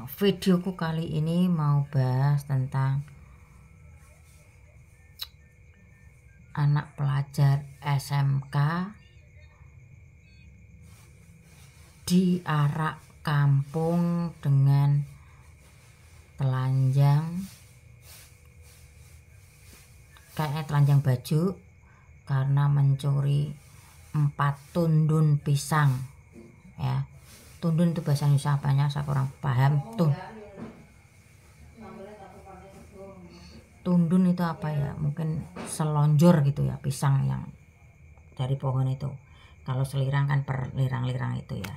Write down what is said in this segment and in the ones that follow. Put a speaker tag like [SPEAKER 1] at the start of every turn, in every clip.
[SPEAKER 1] Videoku kali ini mau bahas tentang anak pelajar SMK diarak kampung dengan telanjang, kayaknya telanjang baju, karena mencuri 4 tundun pisang. Ya, tundun itu bahasa Indonesia apanya saya kurang paham tuh. Tundun itu apa ya, mungkin selonjor gitu ya, pisang yang dari pohon itu. Kalau selirang kan per lirang-lirang itu ya.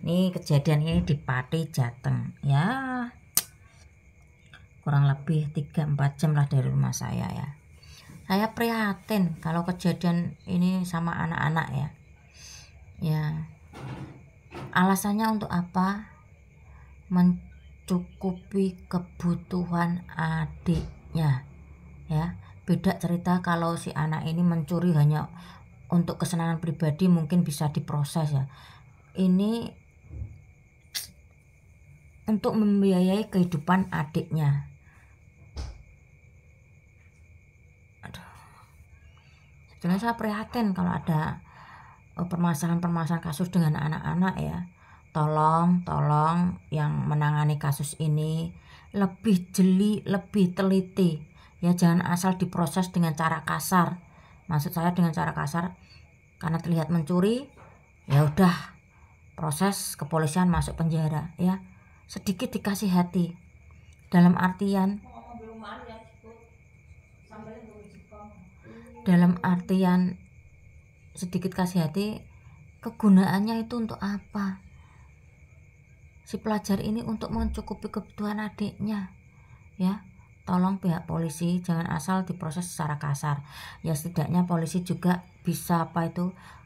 [SPEAKER 1] Ini kejadian ini di Pati, Jateng ya, kurang lebih 3-4 jam lah dari rumah saya ya. Saya prihatin kalau kejadian ini sama anak-anak ya. Ya, alasannya untuk apa? Mencukupi kebutuhan adiknya ya. Beda cerita kalau si anak ini mencuri hanya untuk kesenangan pribadi, mungkin bisa diproses ya. Ini untuk membiayai kehidupan adiknya. Aduh, sebetulnya saya prihatin kalau ada permasalahan-permasalahan kasus dengan anak-anak ya. Tolong yang menangani kasus ini lebih jeli, lebih teliti ya, jangan asal diproses dengan cara kasar. Maksud saya dengan cara kasar, karena terlihat mencuri ya udah proses kepolisian, masuk penjara ya. Sedikit dikasih hati, dalam artian sedikit kasih hati, kegunaannya itu untuk apa? Si pelajar ini untuk mencukupi kebutuhan adiknya ya. Tolong pihak polisi jangan asal diproses secara kasar ya. Setidaknya polisi juga bisa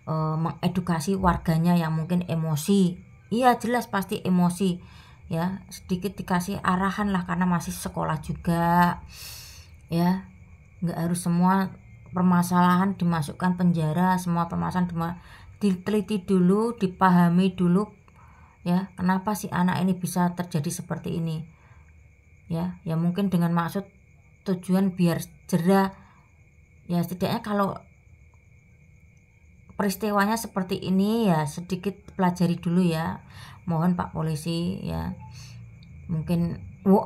[SPEAKER 1] mengedukasi warganya yang mungkin emosi. Iya jelas pasti emosi ya, sedikit dikasih arahan lah, karena masih sekolah juga ya. Nggak harus semua permasalahan dimasukkan penjara, semua permasalahan diteliti dulu, dipahami dulu ya, kenapa si anak ini bisa terjadi seperti ini ya. Ya mungkin dengan maksud tujuan biar jerah ya. Setidaknya kalau peristiwanya seperti ini ya, sedikit pelajari dulu ya. Mohon Pak Polisi ya, mungkin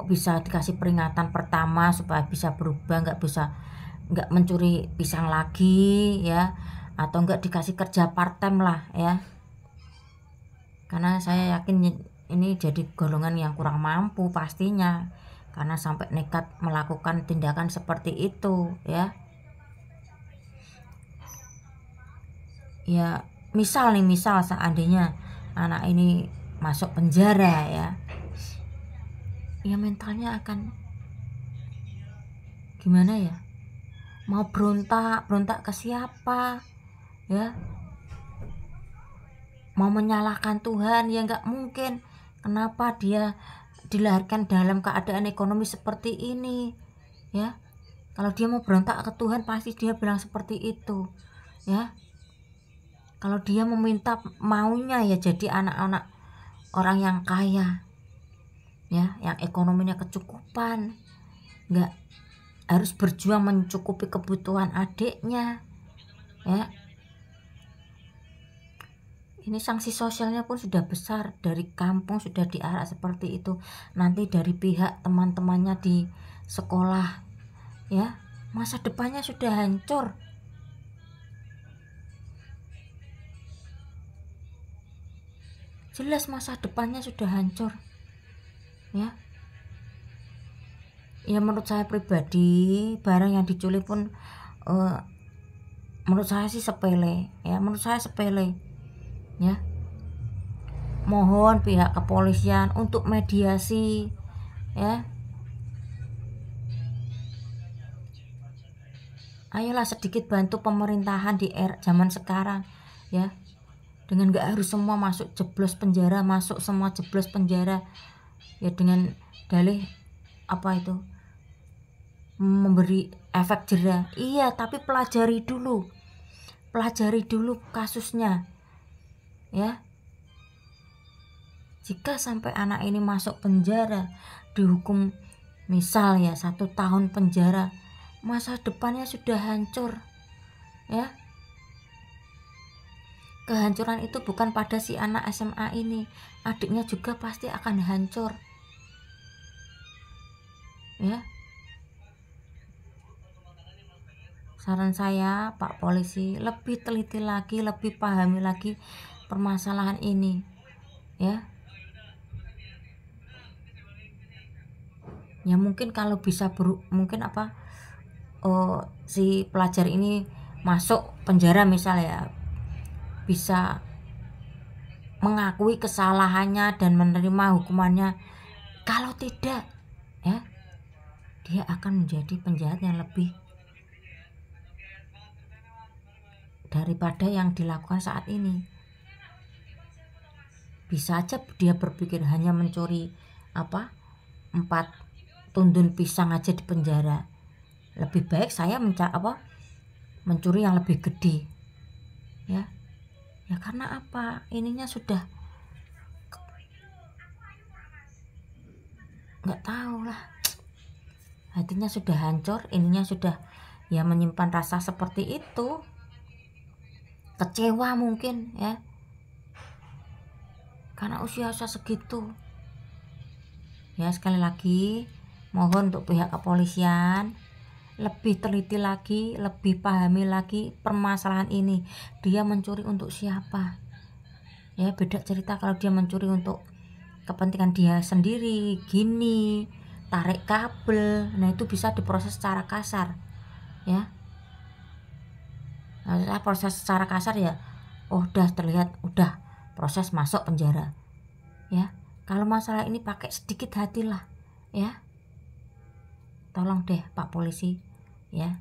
[SPEAKER 1] bisa dikasih peringatan pertama supaya bisa berubah, nggak mencuri pisang lagi ya, atau nggak dikasih kerja part time lah ya. Karena saya yakin ini jadi golongan yang kurang mampu pastinya, karena sampai nekat melakukan tindakan seperti itu ya. Ya misal seandainya anak ini masuk penjara ya mentalnya akan gimana ya, mau berontak ke siapa ya, mau menyalahkan Tuhan ya nggak mungkin. Kenapa dia dilahirkan dalam keadaan ekonomi seperti ini ya. Kalau dia mau berontak ke Tuhan pasti dia bilang seperti itu ya. Kalau dia meminta maunya ya jadi anak-anak orang yang kaya ya, yang ekonominya kecukupan, nggak harus berjuang mencukupi kebutuhan adiknya ya. Ini sanksi sosialnya pun sudah besar, dari kampung sudah diarak seperti itu, nanti dari pihak teman-temannya di sekolah ya, masa depannya sudah hancur. Jelas masa depannya sudah hancur ya. Ya menurut saya pribadi, barang yang diculik pun menurut saya sih sepele ya, ya. Mohon pihak kepolisian untuk mediasi ya. Ayolah sedikit bantu pemerintahan di era zaman sekarang ya, dengan nggak harus semua masuk jeblos penjara, ya, dengan dalih memberi efek jerah. Iya, tapi pelajari dulu kasusnya ya. Jika sampai anak ini masuk penjara, dihukum misal ya 1 tahun penjara, masa depannya sudah hancur ya. Kehancuran itu bukan pada si anak SMA ini, adiknya juga pasti akan hancur ya. Saran saya, Pak Polisi, lebih teliti lagi, lebih pahami lagi permasalahan ini ya. Ya mungkin kalau bisa mungkin si pelajar ini masuk penjara misalnya ya, bisa mengakui kesalahannya dan menerima hukumannya. Kalau tidak ya, dia akan menjadi penjahat yang lebih daripada yang dilakukan saat ini. Bisa aja dia berpikir hanya mencuri 4 tundun pisang aja di penjara, lebih baik saya mencuri yang lebih gede ya. Ya karena ininya sudah nggak tahu lah, hatinya sudah hancur, ininya sudah ya menyimpan rasa seperti itu, kecewa mungkin ya, karena usia segitu ya. Sekali lagi mohon untuk pihak kepolisian lebih teliti lagi, lebih pahami lagi permasalahan ini. Dia mencuri untuk siapa ya? Beda cerita kalau dia mencuri untuk kepentingan dia sendiri, gini tarik kabel, nah itu bisa diproses secara kasar ya. Nah, proses secara kasar ya udah terlihat, udah proses masuk penjara ya. Kalau masalah ini pakai sedikit hati lah ya, tolong deh Pak Polisi ya.